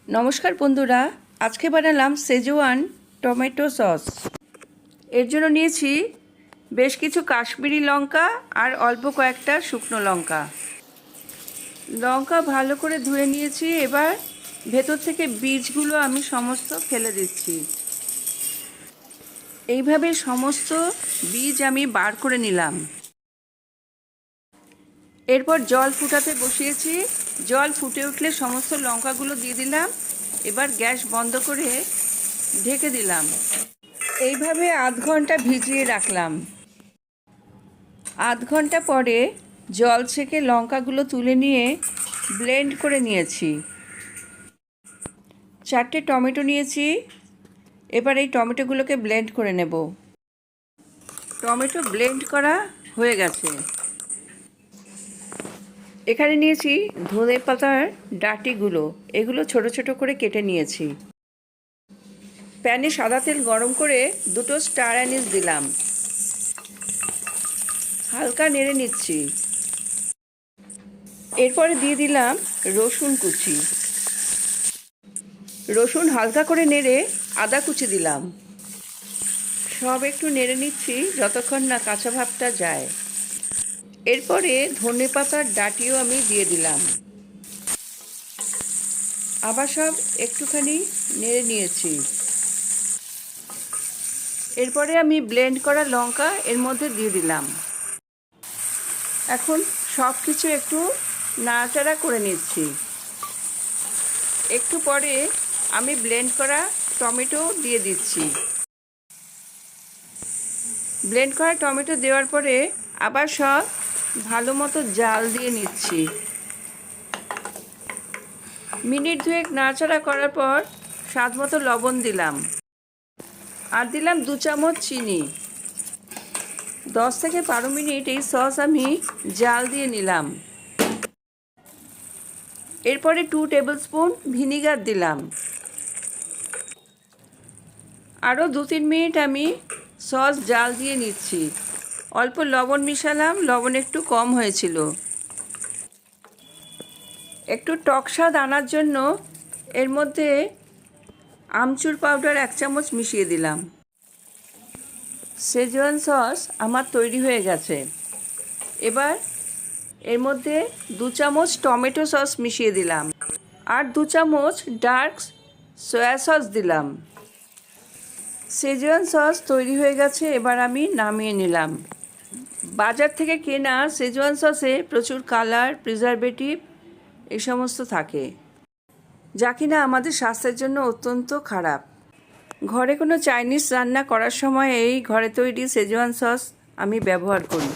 নমস্কার বন্ধুরা, আজকে বানালাম সেজওয়ান টমেটো সস। এর জন্য নিয়েছি বেশ কিছু কাশ্মীরি লঙ্কা আর অল্প কয়েকটা শুকনো লঙ্কা। লঙ্কা ভালো করে ধুয়ে নিয়েছি। এবার ভেতর থেকে বীজগুলো আমি সমস্ত ফেলে দিচ্ছি। এইভাবে সমস্ত বীজ আমি বার করে নিলাম। এরপর জল ফুটাতে বসিয়েছি। জল ফুটে উঠলে সমস্ত লঙ্কাগুলো দিয়ে দিলাম। এবার গ্যাস বন্ধ করে ঢেকে দিলাম। এইভাবে আধ ঘন্টা ভিজিয়ে রাখলাম। আধ ঘন্টা পরে জল ছেঁকে লঙ্কাগুলো তুলে নিয়ে ব্লেন্ড করে নিয়েছি। 4টে টমেটো নিয়েছি। এবার এই টমেটোগুলোকে ব্লেন্ড করে নেব। টমেটো ব্লেন্ড করা হয়ে গেছে। এখানে নিয়েছি ধনে পাতার ডাঁটিগুলো, এগুলো ছোট ছোট করে কেটে নিয়েছি। প্যানে সাদা তেল গরম করে 2টো স্টার অ্যানিস দিলাম। হালকা নেড়ে নিচ্ছি। এরপরে দিয়ে দিলাম রসুন কুচি। রসুন হালকা করে নেড়ে আদা কুচি দিলাম। সব একটু নেড়ে নিচ্ছি যতক্ষণ না কাঁচা ভাবটা যায়। এরপরে ধনে পাতার ডাঁটিও আমি দিয়ে দিলাম। আবার সব একটুখানি নেড়ে নিয়েছি। এরপরে আমি ব্লেন্ড করা লঙ্কা এর মধ্যে দিয়ে দিলাম। এখন সব কিছু একটু নাড়াচাড়া করে নিচ্ছি। একটু পরে আমি ব্লেন্ড করা টমেটো দিয়ে দিচ্ছি। ব্লেন্ড করা টমেটো দেওয়ার পরে আবার সব ভালো মতো জাল দিয়ে নিচ্ছি। মিনিট 2 নাড়াচাড়া করার পর স্বাদ মতো লবণ দিলাম। আর দিলাম 2 চামচ চিনি। 10 থেকে 12 মিনিট এই সস আমি জাল দিয়ে নিলাম। এরপরে 2 টেবিল স্পুন ভিনিগার দিলাম। আরও 2-3 মিনিট আমি সস জাল দিয়ে নিচ্ছি। অল্প লবণ মিশালাম, লবণ একটু কম হয়েছিল। একটু টক স্বাদ আনার জন্য এর মধ্যে আমচুর পাউডার 1 চামচ মিশিয়ে দিলাম। সেজওয়ান সস আমার তৈরি হয়ে গেছে। এবার এর মধ্যে 2 চামচ টমেটো সস মিশিয়ে দিলাম আর 2 চামচ ডার্ক সয়া সস দিলাম। সেজওয়ান সস তৈরি হয়ে গেছে। এবার আমি নামিয়ে নিলাম। বাজার থেকে কেনা সেজওয়ান সসে প্রচুর কালার, প্রিজারভেটিভ এই সমস্ত থাকে, যা কিনা আমাদের স্বাস্থ্যের জন্য অত্যন্ত খারাপ। ঘরে কোনো চাইনিজ রান্না করার সময় এই ঘরে তৈরি সেজওয়ান সস আমি ব্যবহার করি।